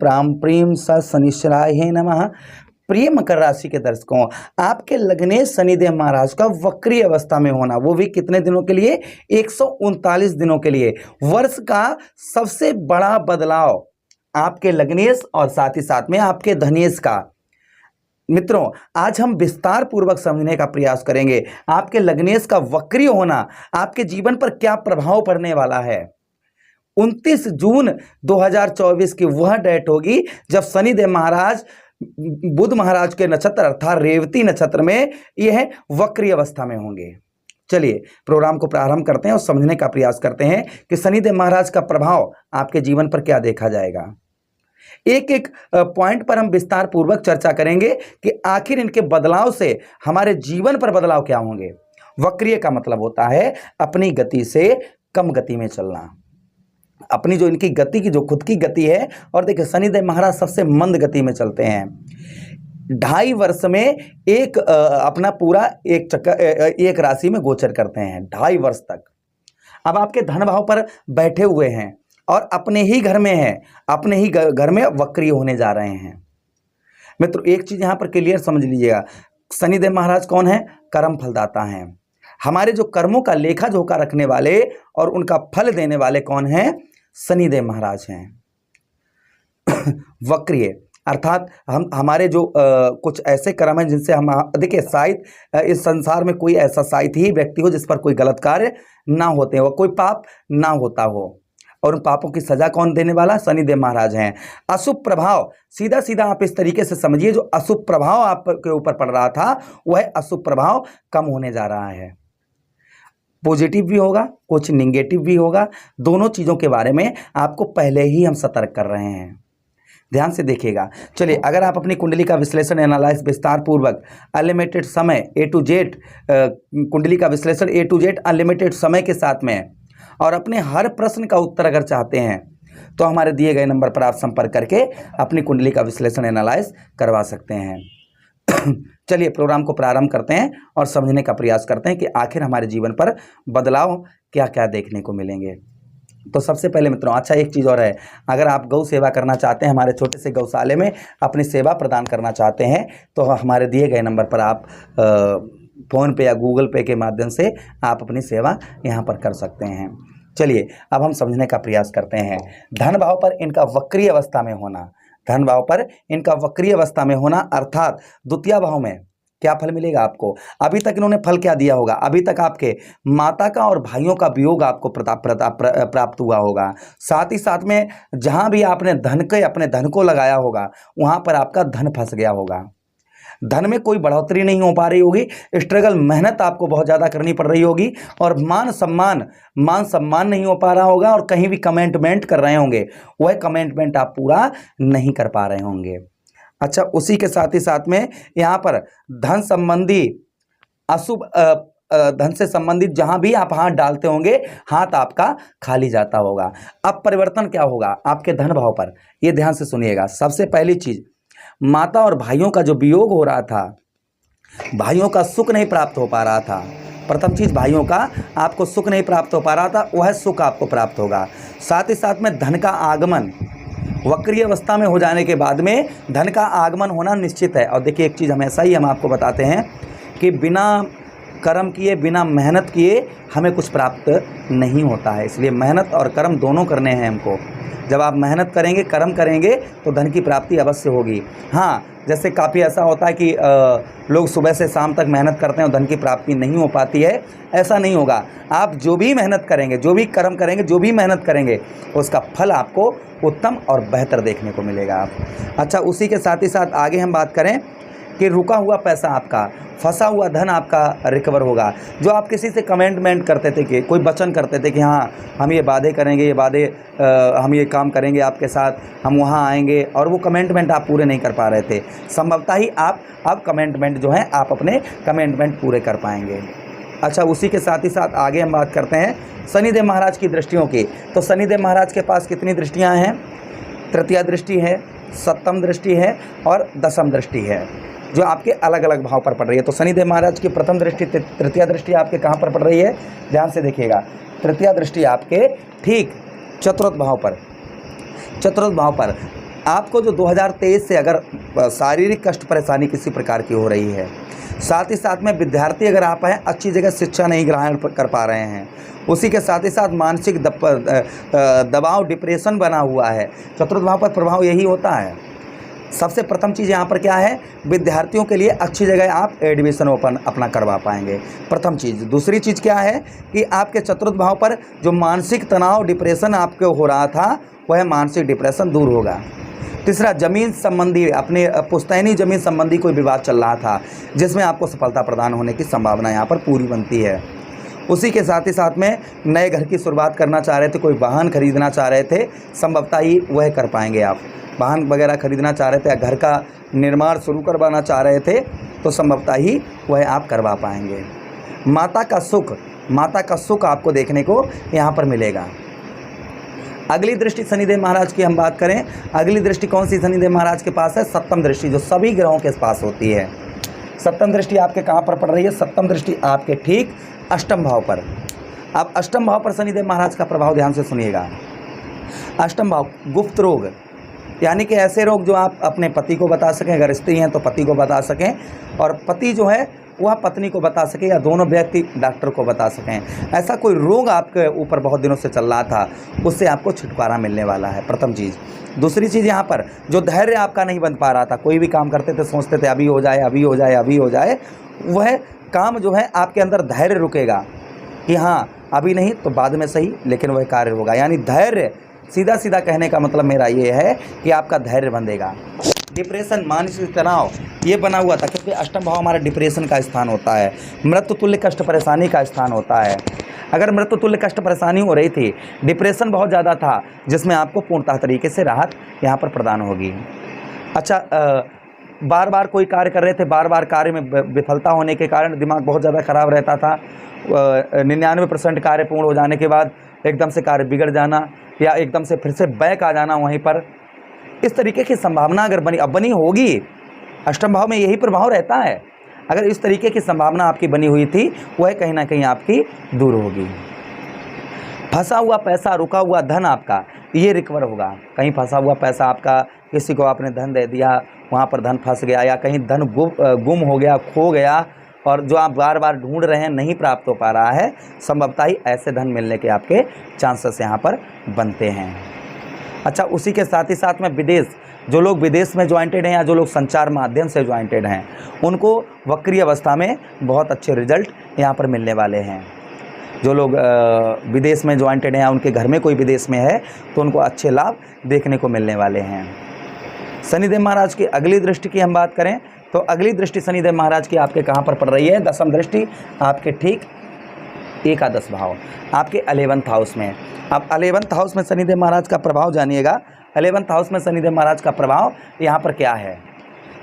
प्राम प्रेम स शनिश्चराय नमः। प्रिय मकर राशि के दर्शकों, आपके लग्नेश शनिदेव महाराज का वक्री अवस्था में होना, वो भी कितने दिनों के लिए? 139 दिनों के लिए। वर्ष का सबसे बड़ा बदलाव आपके लग्नेश और साथ ही साथ में आपके धनेश का। मित्रों, आज हम विस्तार पूर्वक समझने का प्रयास करेंगे आपके लग्नेश का वक्री होना आपके जीवन पर क्या प्रभाव पड़ने वाला है। 29 जून 2024 की वह डेट होगी जब शनिदेव महाराज बुध महाराज के नक्षत्र अर्थात रेवती नक्षत्र में यह वक्री अवस्था में होंगे। चलिए प्रोग्राम को प्रारंभ करते हैं और समझने का प्रयास करते हैं कि शनिदेव महाराज का प्रभाव आपके जीवन पर क्या देखा जाएगा। एक एक पॉइंट पर हम विस्तार पूर्वक चर्चा करेंगे कि आखिर इनके बदलाव से हमारे जीवन पर बदलाव क्या होंगे। वक्रीय का मतलब होता है अपनी गति से कम गति में चलना, अपनी जो इनकी गति की जो खुद की गति है। और देखिए शनिदेव महाराज सबसे मंद गति में चलते हैं। 2.5 वर्ष में एक अपना पूरा एक राशि में गोचर करते हैं, 2.5 वर्ष तक। अब आपके धन भाव पर बैठे हुए हैं और अपने ही घर में हैं, अपने ही घर में वक्री होने जा रहे हैं। मित्रों, एक चीज यहां पर क्लियर समझ लीजिएगा, शनिदेव महाराज कौन है? कर्म फलदाता हैं। हमारे जो कर्मों का लेखा जोखा रखने वाले और उनका फल देने वाले कौन हैं? शनिदेव महाराज हैं। वक्रीय अर्थात हमारे जो कुछ ऐसे कर्म हैं जिनसे हम, देखिए शायद इस संसार में कोई ऐसा शायद ही व्यक्ति हो जिस पर कोई गलत कार्य ना होते हो, कोई पाप ना होता हो, और उन पापों की सजा कौन देने वाला? शनिदेव महाराज हैं। अशुभ प्रभाव, सीधा सीधा आप इस तरीके से समझिए, जो अशुभ प्रभाव आपके ऊपर पड़ रहा था वह अशुभ प्रभाव कम होने जा रहा है। पॉजिटिव भी होगा, कुछ निगेटिव भी होगा। दोनों चीज़ों के बारे में आपको पहले ही हम सतर्क कर रहे हैं, ध्यान से देखिएगा। चलिए, अगर आप अपनी कुंडली का विश्लेषण एनालाइज विस्तार पूर्वक अनलिमिटेड समय A to Z कुंडली का विश्लेषण A to Z अनलिमिटेड समय के साथ में और अपने हर प्रश्न का उत्तर अगर चाहते हैं तो हमारे दिए गए नंबर पर आप संपर्क करके अपनी कुंडली का विश्लेषण एनालाइज करवा सकते हैं। चलिए प्रोग्राम को प्रारंभ करते हैं और समझने का प्रयास करते हैं कि आखिर हमारे जीवन पर बदलाव क्या क्या देखने को मिलेंगे। तो सबसे पहले मित्रों, अच्छा एक चीज़ और है, अगर आप गौ सेवा करना चाहते हैं, हमारे छोटे से गौशाले में अपनी सेवा प्रदान करना चाहते हैं, तो हमारे दिए गए नंबर पर आप फ़ोन पे या गूगल पे के माध्यम से आप अपनी सेवा यहाँ पर कर सकते हैं। चलिए अब हम समझने का प्रयास करते हैं। धन भाव पर इनका वक्रीय अवस्था में होना, धन भाव पर इनका वक्रीय अवस्था में होना अर्थात द्वितीय भाव में क्या फल मिलेगा आपको? अभी तक इन्होंने फल क्या दिया होगा? अभी तक आपके माता का और भाइयों का वियोग आपको प्राप्त हुआ होगा। साथ ही साथ में जहां भी आपने अपने धन को लगाया होगा वहां पर आपका धन फंस गया होगा। धन में कोई बढ़ोतरी नहीं हो पा रही होगी, स्ट्रगल मेहनत आपको बहुत ज़्यादा करनी पड़ रही होगी, और मान सम्मान नहीं हो पा रहा होगा, और कहीं भी कमेंटमेंट कर रहे होंगे, वह कमेंटमेंट आप पूरा नहीं कर पा रहे होंगे। अच्छा, उसी के साथ ही साथ में यहाँ पर धन संबंधी अशुभ धन से संबंधित जहां भी आप हाथ डालते होंगे, हाथ आपका खाली जाता होगा। अब परिवर्तन क्या होगा आपके धन भाव पर, ये ध्यान से सुनिएगा। सबसे पहली चीज, माता और भाइयों का जो वियोग हो रहा था, भाइयों का सुख नहीं प्राप्त हो पा रहा था। प्रथम चीज, भाइयों का आपको सुख नहीं प्राप्त हो पा रहा था, वह सुख आपको प्राप्त होगा। साथ ही साथ में धन का आगमन, वक्रीय अवस्था में हो जाने के बाद में धन का आगमन होना निश्चित है। और देखिए एक चीज़ हमेशा ही हम आपको बताते हैं कि बिना कर्म किए, बिना मेहनत किए हमें कुछ प्राप्त नहीं होता है। इसलिए मेहनत और कर्म दोनों करने हैं हमको। जब आप मेहनत करेंगे, कर्म करेंगे तो धन की प्राप्ति अवश्य होगी। हाँ, जैसे काफ़ी ऐसा होता है कि लोग सुबह से शाम तक मेहनत करते हैं और धन की प्राप्ति नहीं हो पाती है, ऐसा नहीं होगा। आप जो भी मेहनत करेंगे, जो भी कर्म करेंगे, जो भी मेहनत करेंगे, उसका फल आपको उत्तम और बेहतर देखने को मिलेगा आप। अच्छा, उसी के साथ ही साथ आगे हम बात करें कि रुका हुआ पैसा आपका, फंसा हुआ धन आपका रिकवर होगा। जो आप किसी से कमेंटमेंट करते थे कि कोई वचन करते थे कि हाँ हम ये वादे करेंगे, ये वादे हम ये काम करेंगे आपके साथ, हम वहाँ आएंगे, और वो कमेंटमेंट आप पूरे नहीं कर पा रहे थे, संभवतः ही आप अब कमेंटमेंट जो है आप अपने कमेंटमेंट पूरे कर पाएंगे। अच्छा, उसी के साथ ही साथ आगे हम बात करते हैं शनिदेव महाराज की दृष्टियों की। तो शनिदेव महाराज के पास कितनी दृष्टियाँ हैं? तृतीया दृष्टि है, सप्तम दृष्टि है और दशम दृष्टि है, जो आपके अलग अलग भाव पर पड़ रही है। तो शनिदेव महाराज की प्रथम दृष्टि, तृतीया दृष्टि आपके कहाँ पर पड़ रही है? ध्यान से देखिएगा। तृतीया दृष्टि आपके ठीक चतुर्थ भाव पर आपको जो 2023 से अगर शारीरिक कष्ट परेशानी किसी प्रकार की हो रही है, साथ ही साथ में विद्यार्थी अगर आप हैं अच्छी जगह शिक्षा नहीं ग्रहण कर पा रहे हैं, उसी के साथ ही साथ मानसिक दबाव डिप्रेशन बना हुआ है, चतुर्थ भाव पर प्रभाव यही होता है। सबसे प्रथम चीज़ यहाँ पर क्या है, विद्यार्थियों के लिए अच्छी जगह आप एडमिशन अपना करवा पाएंगे, प्रथम चीज़। दूसरी चीज़ क्या है कि आपके चतुर्थ भाव पर जो मानसिक तनाव डिप्रेशन आपको हो रहा था, वह मानसिक डिप्रेशन दूर होगा। तीसरा, ज़मीन संबंधी, अपने पुश्तैनी ज़मीन संबंधी कोई विवाद चल रहा था जिसमें आपको सफलता प्रदान होने की संभावना यहाँ पर पूरी बनती है। उसी के साथ ही साथ में नए घर की शुरुआत करना चाह रहे थे, कोई वाहन खरीदना चाह रहे थे, संभवतः ही वह कर पाएंगे आप। वाहन वगैरह खरीदना चाह रहे थे, घर का निर्माण शुरू करवाना चाह रहे थे, तो संभवतः ही वह आप करवा पाएंगे। माता का सुख आपको देखने को यहाँ पर मिलेगा। अगली दृष्टि शनिदेव महाराज की हम बात करें, अगली दृष्टि कौन सी शनिदेव महाराज के पास है, सप्तम दृष्टि, जो सभी ग्रहों के पास होती है। सप्तम दृष्टि आपके कहाँ पर पड़ रही है, सप्तम दृष्टि आपके ठीक अष्टम भाव पर। अब अष्टम भाव पर शनिदेव महाराज का प्रभाव ध्यान से सुनिएगा। अष्टम भाव गुप्त रोग, यानी कि ऐसे रोग जो आप अपने पति को बता सकें, अगर स्त्री हैं तो पति को बता सकें, और पति जो है वह पत्नी को बता सके, या दोनों व्यक्ति डॉक्टर को बता सकें। ऐसा कोई रोग आपके ऊपर बहुत दिनों से चल रहा था, उससे आपको छुटकारा मिलने वाला है, प्रथम चीज़। दूसरी चीज़, यहाँ पर जो धैर्य आपका नहीं बन पा रहा था, कोई भी काम करते थे सोचते थे अभी हो जाए, अभी हो जाए, अभी हो जाए, वह काम जो है आपके अंदर धैर्य रुकेगा कि हाँ अभी नहीं तो बाद में सही, लेकिन वह कार्य होगा। यानी धैर्य, सीधा सीधा कहने का मतलब मेरा ये है कि आपका धैर्य बंधेगा। डिप्रेशन, मानसिक तनाव ये बना हुआ था, क्योंकि अष्टम भाव हमारा डिप्रेशन का स्थान होता है, मृत्यु तुल्य कष्ट परेशानी का स्थान होता है। अगर मृत्यु तुल्य कष्ट परेशानी हो रही थी, डिप्रेशन बहुत ज़्यादा था, जिसमें आपको पूर्णतः तरीके से राहत यहाँ पर प्रदान होगी। अच्छा, बार बार कोई कार्य कर रहे थे, बार बार कार्य में विफलता होने के कारण दिमाग बहुत ज़्यादा खराब रहता था। 99% कार्य पूर्ण हो जाने के बाद एकदम से कार्य बिगड़ जाना, या एकदम से फिर से बैक आ जाना वहीं पर, इस तरीके की संभावना अगर बनी होगी, अष्टम भाव में यही प्रभाव रहता है। अगर इस तरीके की संभावना आपकी बनी हुई थी, वह कहीं ना कहीं आपकी दूर होगी। फंसा हुआ पैसा, रुका हुआ धन आपका ये रिकवर होगा। कहीं फंसा हुआ पैसा आपका, किसी को आपने धन दे दिया, वहाँ पर धन फंस गया, या कहीं धन गुम हो गया, खो गया, और जो आप बार बार ढूंढ रहे हैं नहीं प्राप्त हो पा रहा है, संभवतः ही ऐसे धन मिलने के आपके चांसेस यहाँ पर बनते हैं। अच्छा, उसी के साथ ही साथ में विदेश, जो लोग विदेश में ज्वाइंटेड हैं या जो लोग संचार माध्यम से ज्वाइंटेड हैं, उनको वक्री अवस्था में बहुत अच्छे रिजल्ट यहाँ पर मिलने वाले हैं। जो लोग विदेश में ज्वाइंटेड हैं या उनके घर में कोई विदेश में है, तो उनको अच्छे लाभ देखने को मिलने वाले हैं। शनिदेव महाराज की अगली दृष्टि की हम बात करें, तो अगली दृष्टि शनिदेव महाराज की आपके कहाँ पर पड़ रही है, दसम दृष्टि आपके ठीक एकादश भाव, आपके 11th हाउस में। अब 11th हाउस में शनिदेव महाराज का प्रभाव जानिएगा। 11th हाउस में शनिदेव महाराज का प्रभाव यहाँ पर क्या है,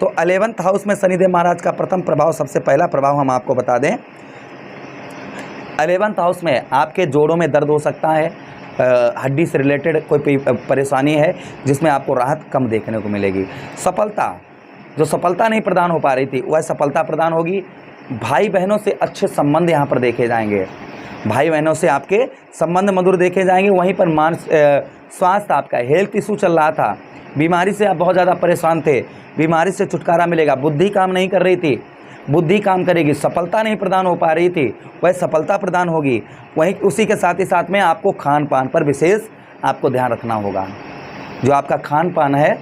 तो 11th हाउस में शनिदेव महाराज का प्रथम प्रभाव, सबसे पहला प्रभाव हम आपको बता दें, 11th हाउस में आपके जोड़ों में दर्द हो सकता है, हड्डी से रिलेटेड कोई परेशानी है जिसमें आपको राहत कम देखने को मिलेगी। सफलता, जो सफलता नहीं प्रदान हो पा रही थी, वह सफलता प्रदान होगी। भाई बहनों से अच्छे संबंध यहाँ पर देखे जाएंगे, भाई बहनों से आपके संबंध मधुर देखे जाएंगे। वहीं पर स्वास्थ्य आपका, हेल्थ इशू चल रहा था, बीमारी से आप बहुत ज़्यादा परेशान थे, बीमारी से छुटकारा मिलेगा। बुद्धि काम नहीं कर रही थी, बुद्धि काम करेगी। सफलता नहीं प्रदान हो पा रही थी, वह सफलता प्रदान होगी। वहीं उसी के साथ ही साथ में आपको खान पान पर विशेष आपको ध्यान रखना होगा। जो आपका खान पान है,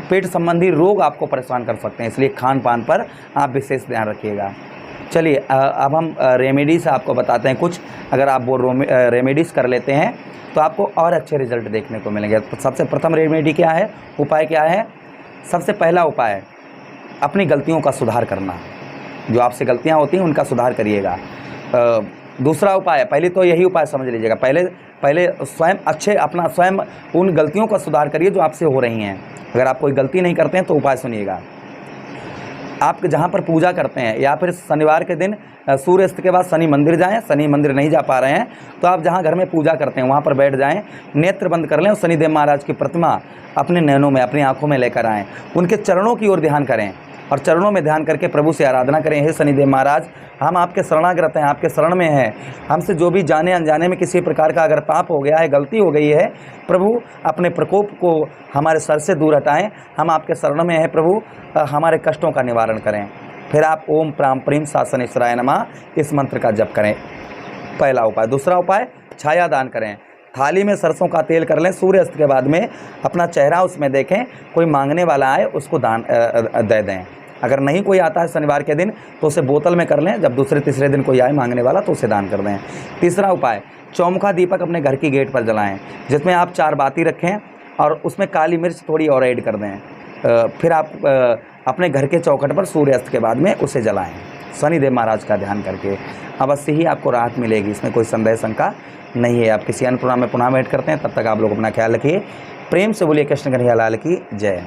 पेट संबंधी रोग आपको परेशान कर सकते हैं, इसलिए खान पान पर आप विशेष ध्यान रखिएगा। चलिए अब हम रेमेडीज़ आपको बताते हैं कुछ। अगर आप वो रेमेडीज़ कर लेते हैं तो आपको और अच्छे रिजल्ट देखने को मिलेंगे। तो सबसे प्रथम रेमेडी क्या है, उपाय क्या है, सबसे पहला उपाय अपनी गलतियों का सुधार करना। जो आपसे गलतियां होती हैं उनका सुधार करिएगा। दूसरा उपाय, पहले तो यही उपाय समझ लीजिएगा, पहले स्वयं अपना स्वयं उन गलतियों का सुधार करिए जो आपसे हो रही हैं। अगर आप कोई गलती नहीं करते हैं तो उपाय सुनिएगा। आप जहाँ पर पूजा करते हैं या फिर शनिवार के दिन सूर्यास्त के बाद शनि मंदिर जाएं। शनि मंदिर नहीं जा पा रहे हैं तो आप जहां घर में पूजा करते हैं वहां पर बैठ जाएं, नेत्र बंद कर लें और शनिदेव महाराज की प्रतिमा अपने नैनों में, अपनी आंखों में लेकर आएँ। उनके चरणों की ओर ध्यान करें और चरणों में ध्यान करके प्रभु से आराधना करें, हे शनिदेव महाराज, हम आपके शरणागत हैं, आपके शरण में हैं। हमसे जो भी जाने अनजाने में किसी प्रकार का अगर पाप हो गया है, गलती हो गई है, प्रभु अपने प्रकोप को हमारे सर से दूर हटाएं। हम आपके शरण में हैं प्रभु, हमारे कष्टों का निवारण करें। फिर आप ओम प्राम प्रीम शासनेश्वराय नमः इस मंत्र का जप करें, पहला उपाय। दूसरा उपाय, छाया दान करें। थाली में सरसों का तेल कर लें, सूर्यास्त के बाद में अपना चेहरा उसमें देखें, कोई मांगने वाला आए उसको दान दे दें। अगर नहीं कोई आता है शनिवार के दिन तो उसे बोतल में कर लें, जब दूसरे तीसरे दिन कोई आए मांगने वाला तो उसे दान कर दें। तीसरा उपाय, चौमुखा दीपक अपने घर की गेट पर जलाएं, जिसमें आप 4 बाती रखें और उसमें काली मिर्च थोड़ी और ऐड कर दें। फिर आप अपने घर के चौखट पर सूर्यास्त के बाद में उसे जलाएं, शनिदेव महाराज का ध्यान करके। अवश्य ही आपको राहत मिलेगी, इसमें कोई संदेह शंका नहीं है। आप किसी अन्य प्रोग्राम में पुनः वेट करते हैं, तब तक आप लोग अपना ख्याल रखिए। प्रेम से बोलिए कृष्ण कन्हैया लाल की जय।